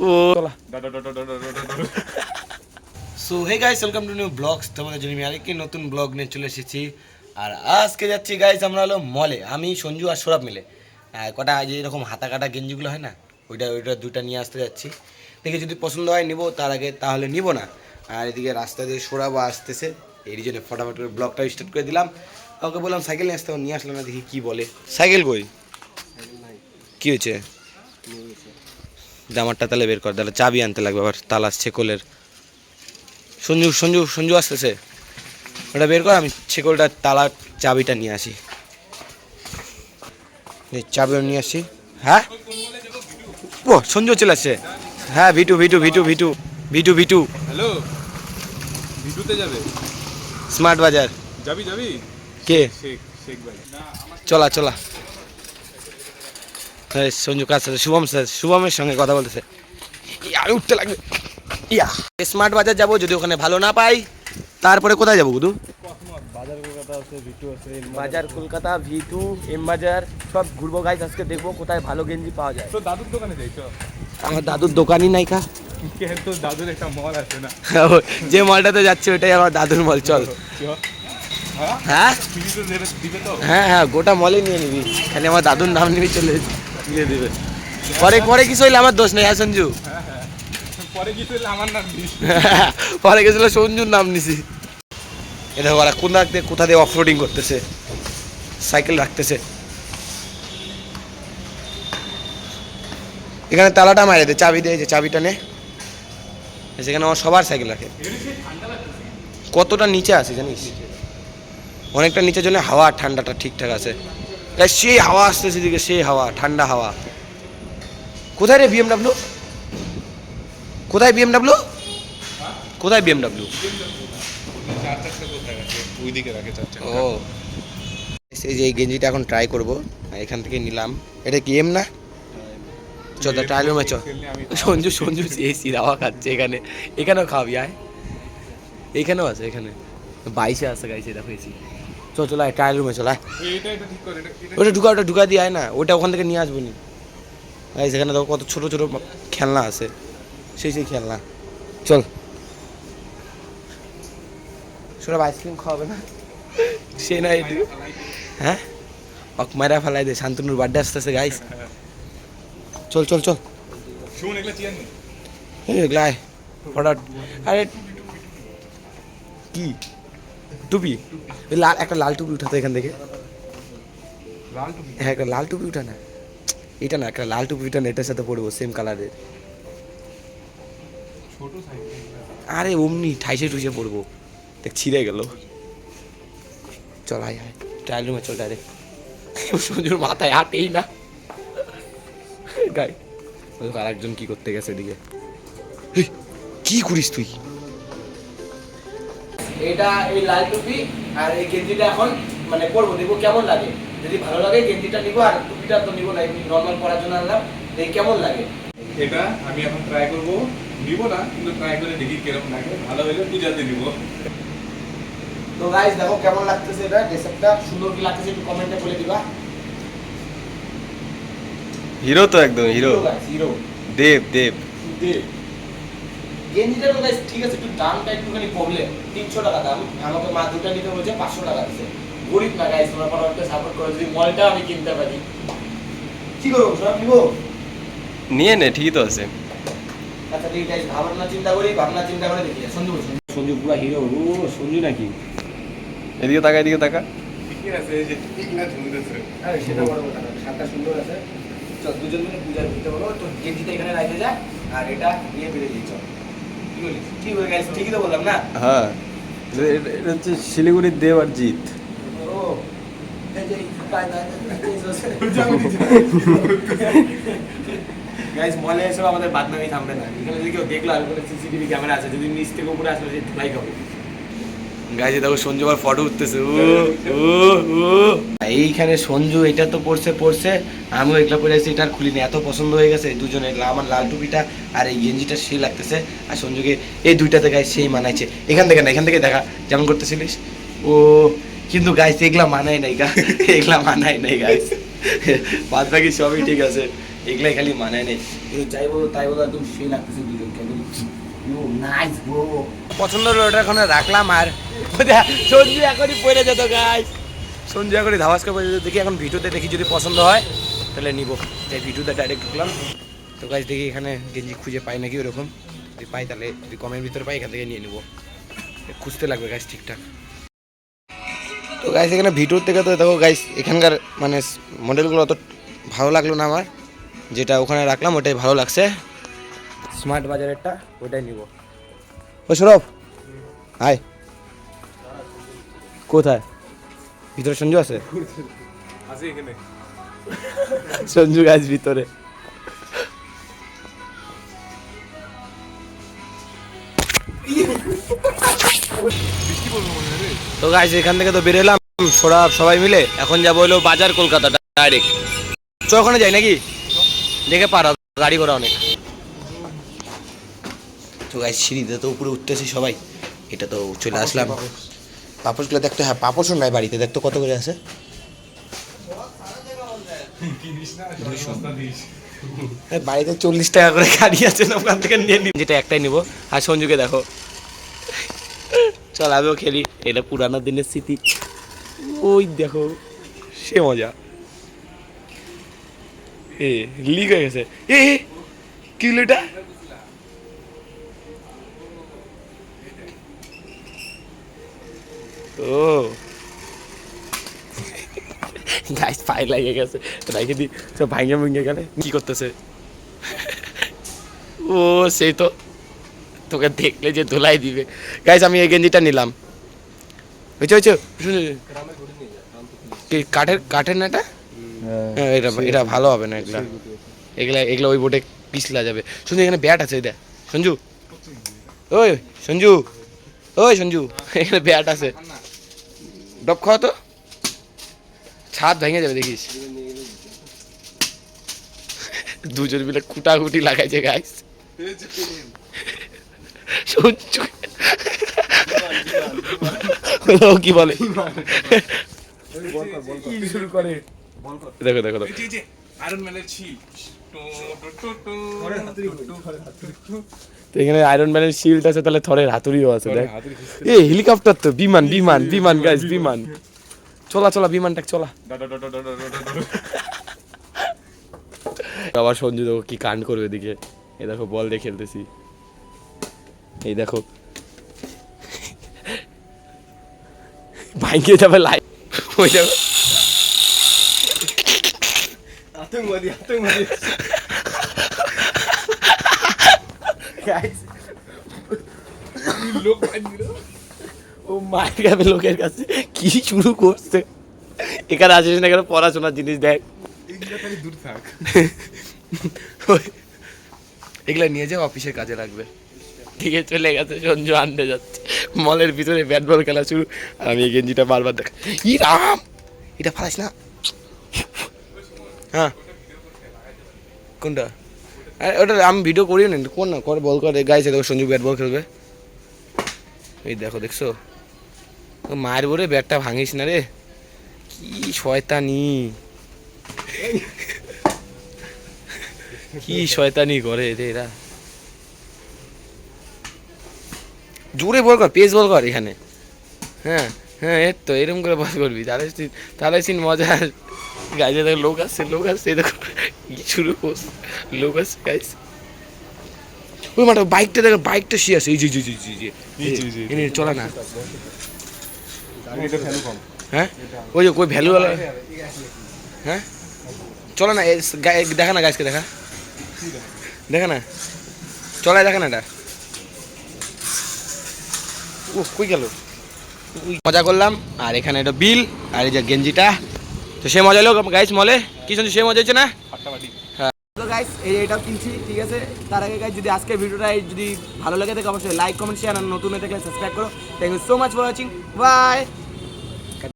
O so hey guys, welcome to new blogs. তোমাদের জন্য আমি আরেকটি নতুন ব্লগ নিয়ে চলে এসেছি। আর আজকে যাচ্ছি গাইস আমরা হলো মলে, আমি সঞ্জু আর সৌরভ মিলে কটা যে এরকম হাতা কাটা গেঞ্জিগুলো হয় না, ওইটা দুইটা নিয়ে আসতে যাচ্ছি। দেখে যদি পছন্দ হয় নিবো, তার আগে তাহলে নিব না। আর এদিকে রাস্তা দিয়ে সৌরভ আসতেছে, এই জন্য ফটাফট করে ব্লগটা স্টার্ট করে দিলাম। ওকে বললাম সাইকেল নিয়ে আসতে, নিয়ে আসলো না, দেখি কী বলে। সাইকেল কই, কী হয়েছে? জামারটা তাহলে বের কর, তাহলে চাবি আনতে লাগবে, আবার তালা ছেকলের। সঞ্জু সঞ্জু সঞ্জু আসতেছে, ওটা বের কর, আমি ছেকলটা তালা চাবিটা নিয়ে আসি। চাবিও নিয়ে আসি। হ্যাঁ ও সঞ্জু চলে আসছে। হ্যাঁ V two V two V two V two V two V two hello, ভিটুতে যাবে? স্মার্ট বাজার যাবি যাবি? কে? শেখ শেখ ভাই। চলা চলা। সঞ্জু কার সাথে? শুভম স্যার, শুভমের সঙ্গে কথা বলতেছে। আর উঠতে লাগবে। ইয়া স্মার্ট বাজার যাবো, যদি ওখানে ভালো না পাই তারপরে কোথায় যাবো গুদু? বাজার কলকাতা আছে, ভিটু আছে, বাজার কলকাতা, ভিটু, এম বাজার সব ঘুরবো গাইজ। আজকে দেখবো কোথায় ভালো গেঞ্জি পাওয়া যায়। তো দাদুর দোকানে যাই তো। আমার দাদুর দোকানই নাই কা। তো দাদুর একটা মল আছে না? যে মলটাতে যাচ্ছে ওইটাই আমার দাদুর মল। চল। হ্যাঁ দিবে তো? হ্যাঁ হ্যাঁ, গোটা মলে নিয়ে নিবি, খালি আমার দাদুর নাম নিবি, চলে দিয়ে দেবে। পরে পরে কিছু হইলে আমার দোষ নেই। হ্যাঁ সঞ্জু, পরে কিছু হলে আমার নাম দিস। পরে গেছিল সঞ্জুর নাম নিছি। এটা ওরা কোথা দিয়ে অফরোডিং করতেছে, সাইকেল রাখতেছে। এখানে তালাটা মারে দে, চাবি দে, যে চাবিটা নে। সেখানে আমার সবার সাইকেল রাখে। কতটা নিচে আছে জানিস? অনেকটা নিচের জন্য হাওয়া ঠান্ডাটা ঠিকঠাক আছে। সেই হাওয়া আসতেছে দিকে, সেই হাওয়া, ঠান্ডা হাওয়া। কোথায় রে বিএমডাব্লিউ? কোথায় বিএমডাব্লিউ? কোথায় বিএমডাব্লিউ? ওইদিকে রাখে চারটা। ও এই যে এই গেঞ্জিটা এখন ট্রাই করবো, এখান থেকে নিলাম। এটা কি এম না? চল ট্রায়াল রুমে চল। সঞ্জু সঞ্জু এসি হাওয়া খাচ্ছে এখানে, এখানেও খাওয়াবি আয়। এইখানেও আছে, এখানে 22-এ আছে গাইছে, দেখো এসি। চল চল আয়, ট্রায়াল রুমে চল আয়। ঠিক করে ওটা ঢুকা দিয়ে আয় না, ওটা ওখান থেকে নিয়ে আসবো নি। গাইছে এখানে দেখো কত ছোটো ছোটো খেলনা আছে, সেই খেলনা। চল সব আইসক্রিম খাওয়াবে না সে না? হ্যাঁ মায়েরা ফেলাই দে, শান্তনুর বার্থডে আসতেছে গাইস। চল চল চল। শুন এগুলা চেয়ার নি। এগুলা আয় হঠাৎ। আরে কি টুপি? লাল একটা লাল টুপি উঠাতে এখান থেকে। লাল টুপি? হ্যাঁ একটা লাল টুপি উঠা না, এটা না, একটা লাল টুপি উঠা না, এটার সাথে পরবো সেম কালারের। ছোট সাইজ। আরে অমনি ঠাইসে টুইসে পরবো, দেখ ছিঁড়ে গেল। চল আয় আয়, ট্রায়াল রুমে চল ডাইরেক্ট। সঞ্জুর মাথায় হাঁটেই না গাই। আর একজন কি করতে গেছে এদিকে। কি করিস তুই? এটা এই লাল টুপি আর এই গেঞ্জিটা এখন মানে পরবো, দেখবো কেমন লাগে। যদি ভালো লাগে গেঞ্জিটা নিবো, আর টুপিটা তো নিবো না, এমনি নর্মাল পরার জন্য আনলাম। দেখি কেমন লাগে। এটা আমি এখন ট্রাই করবো, নিব না কিন্তু ট্রাই করে দেখি কিরকম লাগে। ভালো হলে পূজাতে নিব। তো গাইস দেখো কেমন লাগতেছে, এটা ড্রেসআপটা সুন্দর কি লাগতেছে একটু কমেন্টে বলে দিবা। হিরো তো একদম হিরো। হিরো দেব দেব দেব। গেঞ্জিটা তো গাইস ঠিক আছে, একটু দামটা একটুখানি প্রবলেম। 300 টাকা দাম, আমাকে মা দুটো নিতে বলছে 500 টাকা দিছে। গরিব না গাইস, তোমরা পরবর্তীতে সাপোর্ট করো, যদি মলটা আমি কিনতে পারি। কি করবো সব নিবো? নিয়ে নে, ঠিকই তো আছে। আচ্ছা ঠিক গাইস, ভাবনা চিন্তা করে দেখি। সঞ্জু সঞ্জু পুরো হিরো। ও সঞ্জু নাকি? এদিকে তাকা, এদিকে তাকা। ঠিকই আছে, এই যে ঠিক না ঝুলতেছে। আরে সেটা বড় কথা না, শার্টটা সুন্দর আছে। চল দুজন মিলে পূজার ভিতরে বলো, তো গেঞ্জিটা এখানে রাখতে যা, আর এটা নিয়ে বেরিয়ে যাই। চল কি বলিস? কি বলে গাইস, ঠিকই তো বললাম না? হ্যাঁ, এটা হচ্ছে শিলিগুড়ির দেব আর জিৎ। ও এই যে গাইস মলে এসে আমাদের বাদনামি থামবে না। এখানে যদি কেউ দেখলো, আর কোনো সিসিটিভি ক্যামেরা আছে, যদি নিচ থেকে উপরে আসলে যে ধুলাই খাবে। গাইজ দেখো সঞ্জু আবার ফটো উঠতেছে। এইখানে সঞ্জু এটা তো পড়ছে, আমিও এগুলা পরে আছি, এটা আর খুলিনি, এত পছন্দ হয়ে গেছে দুজনে। আমার লাল টুপিটা আর এই গেঞ্জিটা সেই লাগতেছে, আর সঞ্জুকে এই দুইটাতে গাইজ সেই মানাইছে। এখান থেকে দেখা যেমন করতেছিলিস ও, কিন্তু গাইজ এগুলা মানায় নাই গা, এগুলা মানায় নাই গাইজ। বাদ বাকি সবই ঠিক আছে। এগুলাই খালি মানায় নেই, কিন্তু যাই বলো তাই বলো একদম সেই লাগতেছে দুজনকে, একদম নাইস ব্রো। পছন্দ হলো ওটা ওখানে রাখলাম। আর সঞ্জু এখনই পড়ে যেত গাইস, সঞ্জু এখনই ধাবাসকে পড়ে যেত। দেখি এখন ভিডিওতে দেখি যদি পছন্দ হয় তাহলে নিবো, তাই ভিডিওতে ডাইরেক্ট ঢুকলাম। তো গাইস দেখি এখানে গেঞ্জি খুঁজে পাই নাকি ওরকম, যদি পাই তাহলে, যদি কমের ভিতরে পাই এখান থেকে নিয়ে নেবো, খুঁজতে লাগবে গাইস ঠিকঠাক। তো গাইস এখানে ভিডিওর থেকে তো দেখো গাইস এখানকার মানে মডেলগুলো অত ভালো লাগলো না আমার, যেটা ওখানে রাখলাম ওটাই ভালো লাগছে, স্মার্ট বাজারেরটা, ওটাই নিব। ও সৌরভ, হাই, কোথায়? ভিতরে সঞ্জু আছে? আছে এখানে। সঞ্জু গাছ ভিতরে। তো গাইস এখান থেকে তো বেরোলাম সৌরভ সবাই মিলে, এখন যাবো হলো বাজার কলকাতা ডাইরেক্ট। চ ওখানে যাই নাকি, দেখে পারো গাড়ি ঘোড়া অনেক। তো গাইস সিঁড়িতে তো উপরে উঠতেছি সবাই, এটা তো চলে আসলাম। পাপোশগুলো দেখতে, হ্যাঁ পাপোশও নাই বাড়িতে, দেখতো কত করে আছে। বাড়িতে 40 টাকা করে গাড়ি আছে, ওখান থেকে নিয়ে নিই, যেটা একটাই নিবো। আর সঞ্জুকে দেখো, চল আমিও খেলি, এটা পুরানো দিনের স্মৃতি। ওই দেখো সে মজা, এ লিক হয়ে গেছে। এ কি হলো এটা? ও গাইস পায়ে লাগে গেছে, রাখে দি সব ভাঙে ভেঙে গেলে কি করতেছে। ও সেই তো, তোকে দেখলে যে ধুলাই দিবে। গাইস আমি এই গেঞ্জিটা নিলাম, বুঝছো বুঝছো, কি কাঠের না এটা? হ্যাঁ এটা এটা ভালো হবে না, এগুলা এগুলা এগুলা ওই বোটে পিছলা যাবে। শুনছি এখানে ব্যাট আছে, এটা সঞ্জু, ওই সঞ্জু, ওই সঞ্জু এখানে ব্যাট আছে, ডব খাওয়া তো, ছাদ ভেঙে যাবে দেখিস। দুজন মিলে কুটাকুটি লাগাইছে গাইস। সঞ্জু কি বলে, শুরু করে, দেখো দেখো দেখো আয়রন ম্যানের ছিল। তো এখানে আয়রন ম্যানের শিল্ড আছে, তাহলে থরের হাতুড়িও আছে। দেখ এ হেলিকপ্টার তো, বিমান বিমান বিমান গাইস, বিমান চলা চলা, বিমানটা চলা। আবার সঞ্জু দেখো কি কাণ্ড করবে এদিকে, এই দেখো বল দিয়ে খেলতেছি, এই দেখো ভাঙিয়ে যাবে লাইট, ওই দেখো আতঙ্কবাদী আতঙ্কবাদী। লোক বাইর দিল। ও মায়ের যাবে লোকের কাছে, কি শুরু করছে। এখানে আসিস না, এখানে পড়াশোনার জিনিস দেখ, এইগুলো খালি দূর থাক। এগুলা নিয়ে যাও অফিসের কাজে লাগবে। ঠিক আছে চলে গেছে, সঞ্জু আনতে যাচ্ছে, মলের ভিতরে ব্যাট বল খেলা শুরু। আর আমি এই গেঞ্জিটা বারবার দেখা, ই রাম এটা ফালাস না। হ্যাঁ কোনটা? ওটা আমি ভিডিও করিও না, কোন না করে বল করে গাইছে, দেখো সঞ্জু ব্যাট বল খেলবে, এই দেখো দেখছো। মায়ের বলে ব্যাটটা ভাঙিস না রে, কি শয়তানি, কি শয়তানি করে রে এরা। জোরে বল কর, পেস বল কর এখানে। হ্যাঁ হ্যাঁ এর তো এরকম করে বল করবি, তাহলে সিন মজা। গাইছে দেখো লোক আসছে, লোক আসছে, দেখো শুরু করছে, লোক আসছে গাইস। ওই মাঠে বাইকটা দেখো, বাইকটা সে আছে, এই জি জি জি জি জি চলা না। হ্যাঁ ওই যে কই ভ্যালুওয়ালা, হ্যাঁ চলো না, দেখা না গাছকে, দেখা দেখা না, চলাই দেখা না এটা। ও কই গেল, মজা করলাম। আর এখানে এটা বিল, আর এই যে গেঞ্জিটা, তো সে মজা হলো গাইস মলে, কি শুনছি সে মজা হচ্ছে না। হ্যাঁ তো গাইস এটাও কিনছি, ঠিক আছে। তার আগে গাইস যদি আজকের ভিডিওটা যদি ভালো লাগে থাকে অবশ্যই লাইক কমেন্ট শেয়ার, আর নতুন হয়ে থাকলে সাবস্ক্রাইব করো। Thank you so much for watching, by.